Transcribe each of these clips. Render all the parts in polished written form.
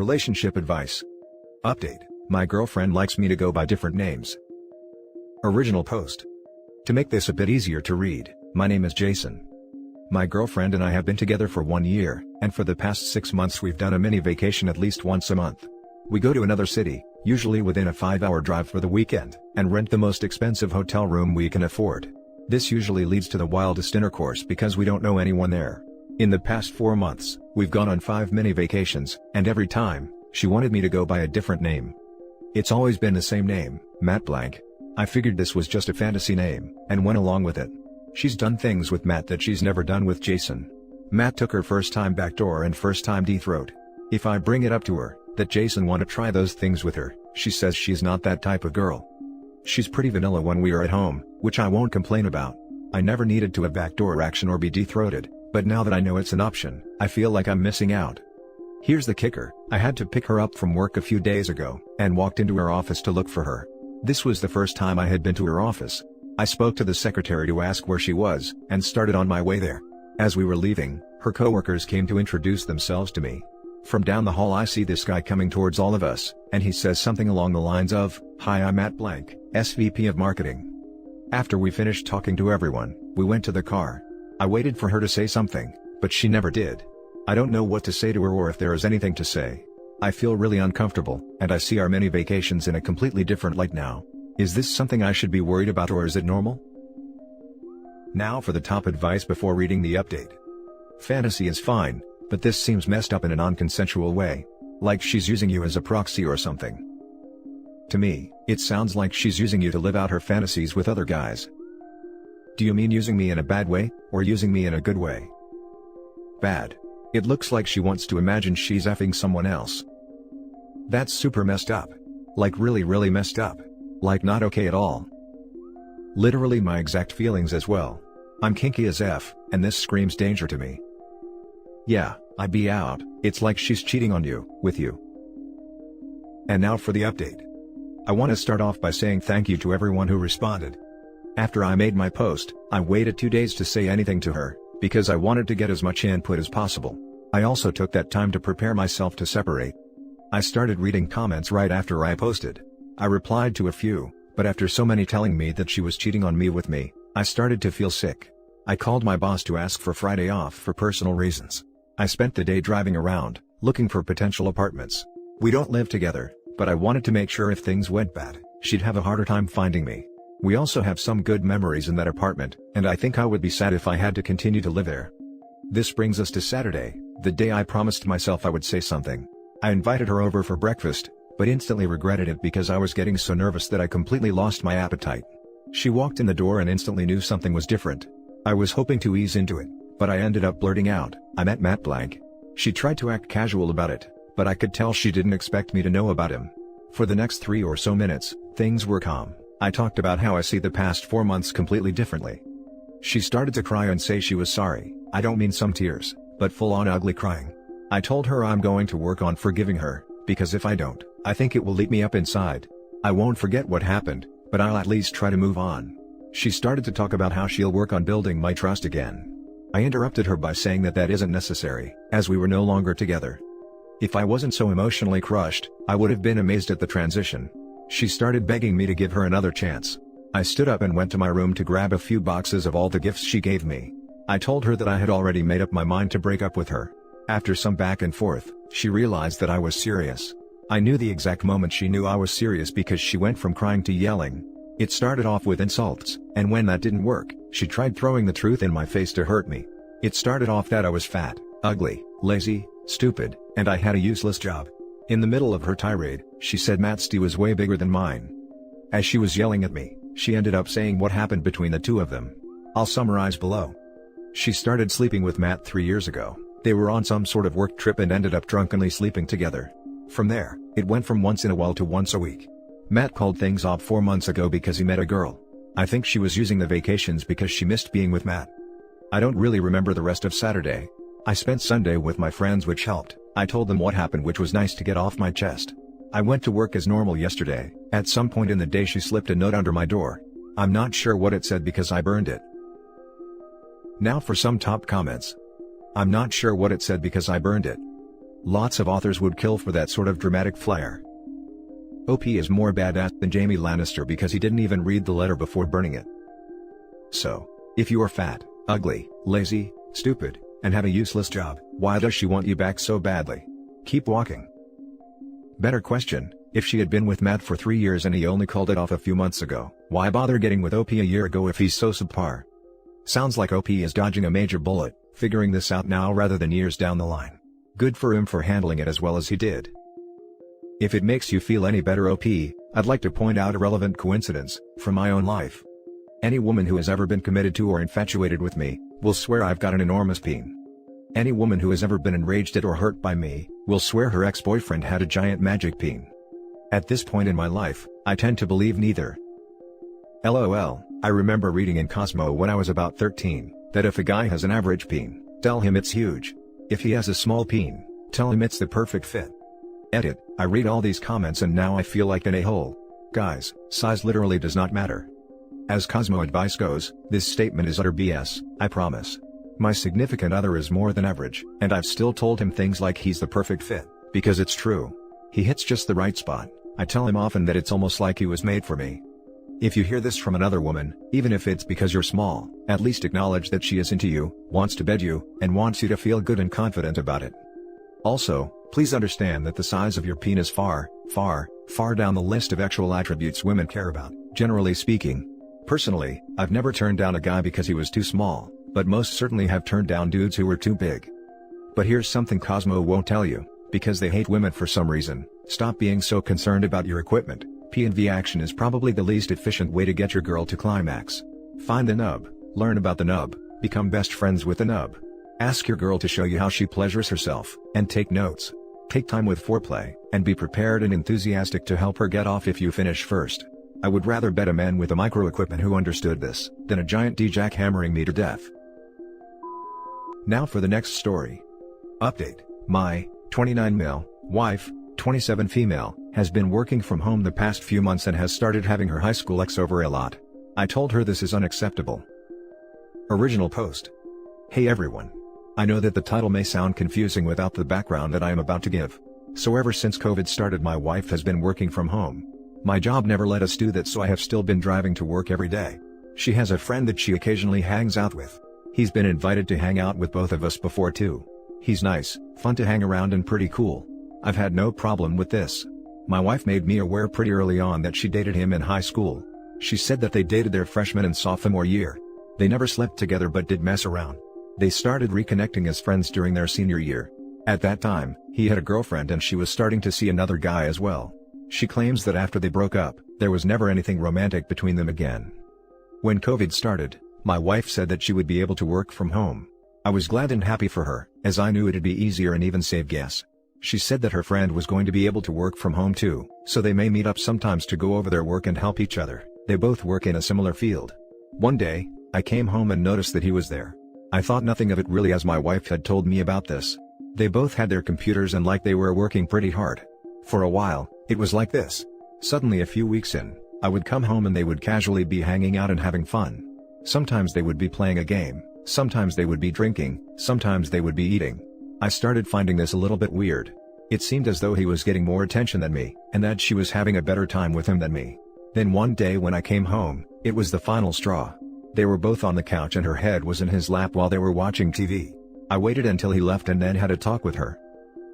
Relationship advice. Update: my girlfriend likes me to go by different names. Original post. To make this a bit easier to read, my name is Jason. My girlfriend and I have been together for 1 year, and for the past 6 months we've done a mini vacation at least once a month. We go to another city, usually within a 5-hour drive for the weekend, and rent the most expensive hotel room we can afford. This usually leads to the wildest intercourse because we don't know anyone there. In the past 4 months, we've gone on 5 mini vacations, and every time, she wanted me to go by a different name. It's always been the same name, Matt Blank. I figured this was just a fantasy name, and went along with it. She's done things with Matt that she's never done with Jason. Matt took her first time backdoor and first time deep-throat. If I bring it up to her, that Jason want to try those things with her, she says she's not that type of girl. She's pretty vanilla when we are at home, which I won't complain about. I never needed to have backdoor action or be deep-throated, but now that I know it's an option, I feel like I'm missing out. Here's the kicker: I had to pick her up from work a few days ago, and walked into her office to look for her. This was the first time I had been to her office. I spoke to the secretary to ask where she was, and started on my way there. As we were leaving, her coworkers came to introduce themselves to me. From down the hall I see this guy coming towards all of us, and he says something along the lines of, "Hi, I'm Matt Blank, SVP of Marketing." After we finished talking to everyone, we went to the car. I waited for her to say something, but she never did. I don't know what to say to her or if there is anything to say. I feel really uncomfortable, and I see our mini vacations in a completely different light now. Is this something I should be worried about, or is it normal? Now for the top advice before reading the update. Fantasy is fine, but this seems messed up in a non-consensual way. Like she's using you as a proxy or something. To me, it sounds like she's using you to live out her fantasies with other guys. Do you mean using me in a bad way, or using me in a good way? Bad. It looks like she wants to imagine she's effing someone else. That's super messed up. Like really messed up. Like not okay at all. Literally my exact feelings as well. I'm kinky as F, and this screams danger to me. Yeah, I'd be out. It's like she's cheating on you, with you. And now for the update. I want to start off by saying thank you to everyone who responded. After I made my post, I waited 2 days to say anything to her, because I wanted to get as much input as possible. I also took that time to prepare myself to separate. I started reading comments right after I posted. I replied to a few, but after so many telling me that she was cheating on me with me, I started to feel sick. I called my boss to ask for Friday off for personal reasons. I spent the day driving around, looking for potential apartments. We don't live together, but I wanted to make sure if things went bad, she'd have a harder time finding me. We also have some good memories in that apartment, and I think I would be sad if I had to continue to live there. This brings us to Saturday, the day I promised myself I would say something. I invited her over for breakfast, but instantly regretted it because I was getting so nervous that I completely lost my appetite. She walked in the door and instantly knew something was different. I was hoping to ease into it, but I ended up blurting out, "I met Matt Blank." She tried to act casual about it, but I could tell she didn't expect me to know about him. For the next 3 or so minutes, things were calm. I talked about how I see the past 4 months completely differently. She started to cry and say she was sorry. I don't mean some tears, but full-on ugly crying. I told her I'm going to work on forgiving her, because if I don't, I think it will eat me up inside. I won't forget what happened, but I'll at least try to move on. She started to talk about how she'll work on building my trust again. I interrupted her by saying that isn't necessary, as we were no longer together. If I wasn't so emotionally crushed, I would have been amazed at the transition. She started begging me to give her another chance. I stood up and went to my room to grab a few boxes of all the gifts she gave me. I told her that I had already made up my mind to break up with her. After some back and forth, she realized that I was serious. I knew the exact moment she knew I was serious because she went from crying to yelling. It started off with insults, and when that didn't work, she tried throwing the truth in my face to hurt me. It started off that I was fat, ugly, lazy, stupid, and I had a useless job. In the middle of her tirade, she said Matt's D was way bigger than mine. As she was yelling at me, she ended up saying what happened between the two of them. I'll summarize below. She started sleeping with Matt 3 years ago. They were on some sort of work trip and ended up drunkenly sleeping together. From there, it went from once in a while to once a week. Matt called things off 4 months ago because he met a girl. I think she was using the vacations because she missed being with Matt. I don't really remember the rest of Saturday. I spent Sunday with my friends, which helped. I told them what happened, which was nice to get off my chest. I went to work as normal yesterday. At some point in the day she slipped a note under my door. I'm not sure what it said because I burned it. Now for some top comments. I'm not sure what it said because I burned it. Lots of authors would kill for that sort of dramatic flair. OP is more badass than Jaime Lannister because he didn't even read the letter before burning it. So, if you are fat, ugly, lazy, stupid, and have a useless job, why does she want you back so badly? Keep walking. Better question, if she had been with Matt for 3 years and he only called it off a few months ago, why bother getting with OP a year ago if he's so subpar? Sounds like OP is dodging a major bullet, figuring this out now rather than years down the line. Good for him for handling it as well as he did. If it makes you feel any better, OP, I'd like to point out a relevant coincidence from my own life. Any woman who has ever been committed to or infatuated with me will swear I've got an enormous peen. Any woman who has ever been enraged at or hurt by me will swear her ex-boyfriend had a giant magic peen. At this point in my life, I tend to believe neither. LOL, I remember reading in Cosmo when I was about 13, that if a guy has an average peen, tell him it's huge. If he has a small peen, tell him it's the perfect fit. Edit, I read all these comments and now I feel like an a-hole. Guys, size literally does not matter. As Cosmo advice goes, this statement is utter BS, I promise. My significant other is more than average, and I've still told him things like he's the perfect fit, because it's true. He hits just the right spot. I tell him often that it's almost like he was made for me. If you hear this from another woman, even if it's because you're small, at least acknowledge that she is into you, wants to bed you, and wants you to feel good and confident about it. Also, please understand that the size of your penis far down the list of actual attributes women care about, generally speaking. Personally, I've never turned down a guy because he was too small, but most certainly have turned down dudes who were too big. But here's something Cosmo won't tell you, because they hate women for some reason: stop being so concerned about your equipment. P&V action is probably the least efficient way to get your girl to climax. Find the nub, learn about the nub, become best friends with the nub. Ask your girl to show you how she pleasures herself, and take notes. Take time with foreplay, and be prepared and enthusiastic to help her get off if you finish first. I would rather bet a man with a micro equipment who understood this, than a giant D-Jack hammering me to death. Now for the next story. Update: my 29 male wife, 27 female, has been working from home the past few months and has started having her high school ex over a lot. I told her this is unacceptable. Original post. Hey everyone. I know that the title may sound confusing without the background that I am about to give. So ever since COVID started, my wife has been working from home. My job never let us do that, so I have still been driving to work every day. She has a friend that she occasionally hangs out with. He's been invited to hang out with both of us before too. He's nice, fun to hang around and pretty cool. I've had no problem with this. My wife made me aware pretty early on that she dated him in high school. She said that they dated their freshman and sophomore year. They never slept together but did mess around. They started reconnecting as friends during their senior year. At that time, he had a girlfriend and she was starting to see another guy as well. She claims that after they broke up, there was never anything romantic between them again. When COVID started, my wife said that she would be able to work from home. I was glad and happy for her, as I knew it'd be easier and even save gas. She said that her friend was going to be able to work from home too, so they may meet up sometimes to go over their work and help each other. They both work in a similar field. One day, I came home and noticed that he was there. I thought nothing of it really, as my wife had told me about this. They both had their computers and like they were working pretty hard. For a while, it was like this. Suddenly a few weeks in, I would come home and they would casually be hanging out and having fun. Sometimes they would be playing a game, sometimes they would be drinking, sometimes they would be eating. I started finding this a little bit weird. It seemed as though he was getting more attention than me, and that she was having a better time with him than me. Then one day when I came home, it was the final straw. They were both on the couch and her head was in his lap while they were watching TV. I waited until he left and then had a talk with her.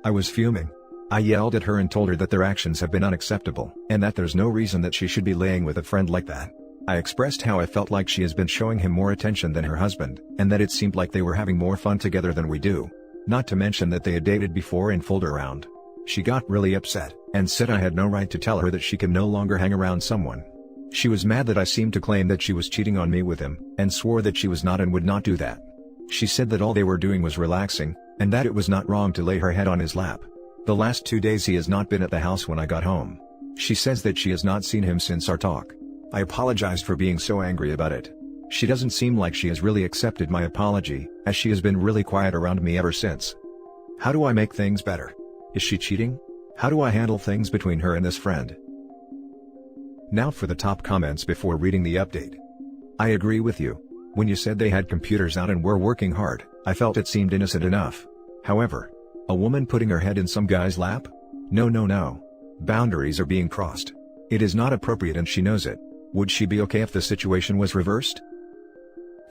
I was fuming. I yelled at her and told her that their actions have been unacceptable, and that there's no reason that she should be laying with a friend like that. I expressed how I felt like she has been showing him more attention than her husband, and that it seemed like they were having more fun together than we do. Not to mention that they had dated before and fooled around. She got really upset, and said I had no right to tell her that she can no longer hang around someone. She was mad that I seemed to claim that she was cheating on me with him, and swore that she was not and would not do that. She said that all they were doing was relaxing, and that it was not wrong to lay her head on his lap. The last 2 days he has not been at the house when I got home. She says that she has not seen him since our talk. I apologized for being so angry about it. She doesn't seem like she has really accepted my apology, as she has been really quiet around me ever since. How do I make things better? Is she cheating? How do I handle things between her and this friend? Now for the top comments before reading the update. I agree with you. When you said they had computers out and were working hard, I felt it seemed innocent enough. However, A woman putting her head in some guy's lap? No no no. Boundaries are being crossed. It is not appropriate and she knows it. Would she be okay if the situation was reversed?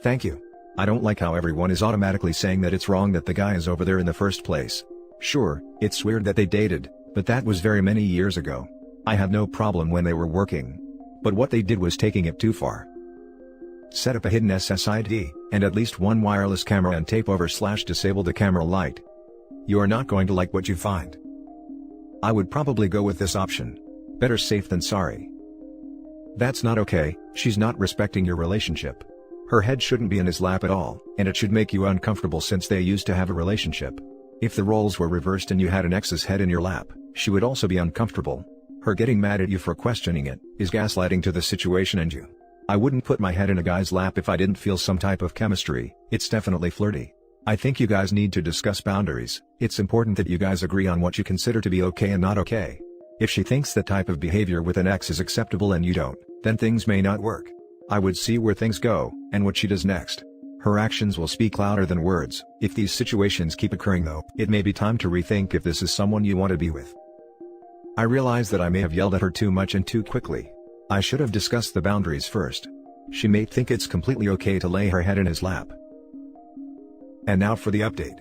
Thank you. I don't like how everyone is automatically saying that it's wrong that the guy is over there in the first place. Sure, it's weird that they dated, but that was very many years ago. I had no problem when they were working. But what they did was taking it too far. Set up a hidden SSID, and at least one wireless camera and tape over/disable the camera light. You are not going to like what you find. I would probably go with this option. Better safe than sorry. That's not okay, she's not respecting your relationship. Her head shouldn't be in his lap at all, and it should make you uncomfortable since they used to have a relationship. If the roles were reversed and you had an ex's head in your lap, she would also be uncomfortable. Her getting mad at you for questioning it is gaslighting to the situation and you. I wouldn't put my head in a guy's lap if I didn't feel some type of chemistry. It's definitely flirty. I think you guys need to discuss boundaries. It's important that you guys agree on what you consider to be okay and not okay. If she thinks that type of behavior with an ex is acceptable and you don't, then things may not work. I would see where things go, and what she does next. Her actions will speak louder than words. If these situations keep occurring though, it may be time to rethink if this is someone you want to be with. I realize that I may have yelled at her too much and too quickly. I should have discussed the boundaries first. She may think it's completely okay to lay her head in his lap. And now for the update.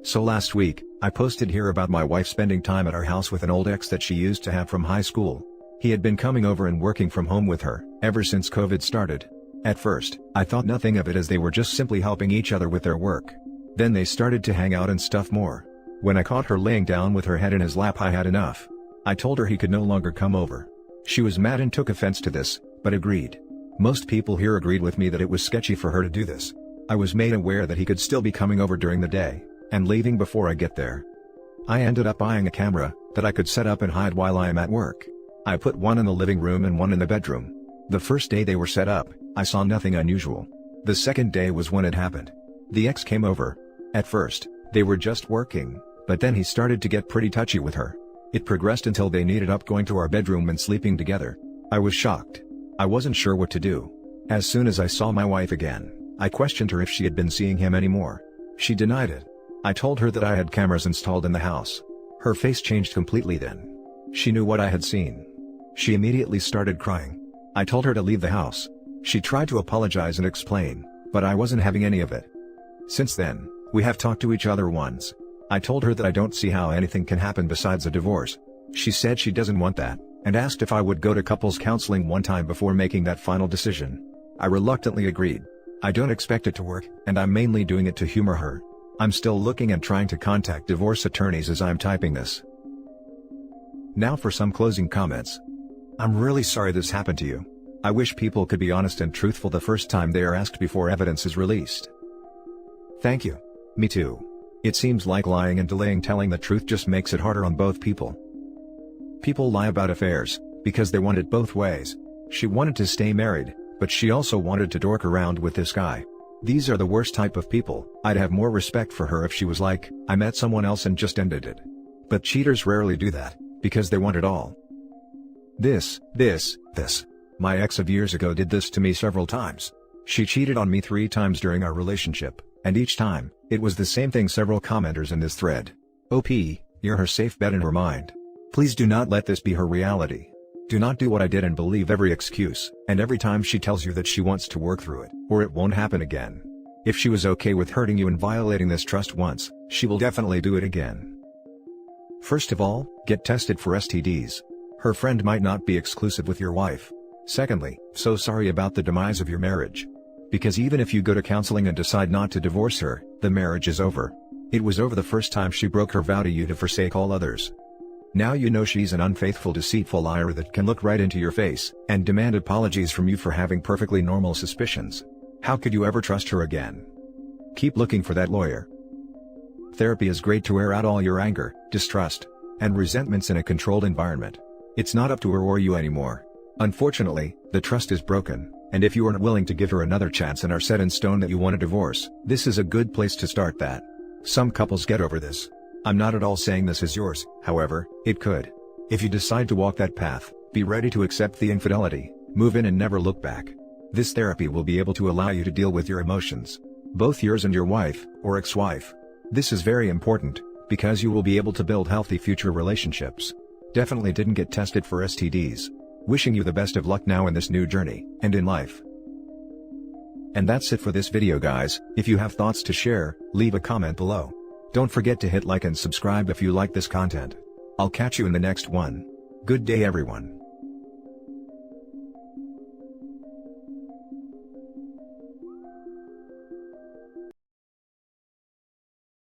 So last week, I posted here about my wife spending time at our house with an old ex that she used to have from high school. He had been coming over and working from home with her, ever since COVID started. At first, I thought nothing of it as they were just simply helping each other with their work. Then they started to hang out and stuff more. When I caught her laying down with her head in his lap, I had enough. I told her he could no longer come over. She was mad and took offense to this, but agreed. Most people here agreed with me that it was sketchy for her to do this. I was made aware that he could still be coming over during the day, and leaving before I get there. I ended up buying a camera that I could set up and hide while I am at work. I put one in the living room and one in the bedroom. The first day they were set up, I saw nothing unusual. The second day was when it happened. The ex came over. At first, they were just working, but then he started to get pretty touchy with her. It progressed until they needed up going to our bedroom and sleeping together. I was shocked. I wasn't sure what to do. As soon as I saw my wife again, I questioned her if she had been seeing him anymore. She denied it. I told her that I had cameras installed in the house. Her face changed completely then. She knew what I had seen. She immediately started crying. I told her to leave the house. She tried to apologize and explain, but I wasn't having any of it. Since then, we have talked to each other once. I told her that I don't see how anything can happen besides a divorce. She said she doesn't want that, and asked if I would go to couples counseling one time before making that final decision. I reluctantly agreed. I don't expect it to work, and I'm mainly doing it to humor her. I'm still looking and trying to contact divorce attorneys as I'm typing this. Now for some closing comments. I'm really sorry this happened to you. I wish people could be honest and truthful the first time they are asked before evidence is released. Thank you. Me too. It seems like lying and delaying telling the truth just makes it harder on both people. People lie about affairs, because they want it both ways. She wanted to stay married, but she also wanted to dork around with this guy. These are the worst type of people. I'd have more respect for her if she was like, I met someone else and just ended it. But cheaters rarely do that, because they want it all. This. My ex of years ago did this to me several times. She cheated on me 3 times during our relationship, and each time, it was the same thing. Several commenters in this thread. OP, you're her safe bet in her mind. Please do not let this be her reality. Do not do what I did and believe every excuse, and every time she tells you that she wants to work through it, or it won't happen again. If she was okay with hurting you and violating this trust once, she will definitely do it again. First of all, get tested for STDs. Her friend might not be exclusive with your wife. Secondly, so sorry about the demise of your marriage. Because even if you go to counseling and decide not to divorce her, the marriage is over. It was over the first time she broke her vow to you to forsake all others. Now you know she's an unfaithful, deceitful liar that can look right into your face and demand apologies from you for having perfectly normal suspicions. How could you ever trust her again? Keep looking for that lawyer. Therapy is great to air out all your anger, distrust, and resentments in a controlled environment. It's not up to her or you anymore. Unfortunately, the trust is broken, and if you aren't willing to give her another chance and are set in stone that you want a divorce, this is a good place to start that. Some couples get over this. I'm not at all saying this is yours, however, it could. If you decide to walk that path, be ready to accept the infidelity, move in and never look back. This therapy will be able to allow you to deal with your emotions. Both yours and your wife, or ex-wife. This is very important, because you will be able to build healthy future relationships. Definitely didn't get tested for STDs. Wishing you the best of luck now in this new journey, and in life. And that's it for this video guys. If you have thoughts to share, leave a comment below. Don't forget to hit like and subscribe if you like this content. I'll catch you in the next one. Good day everyone.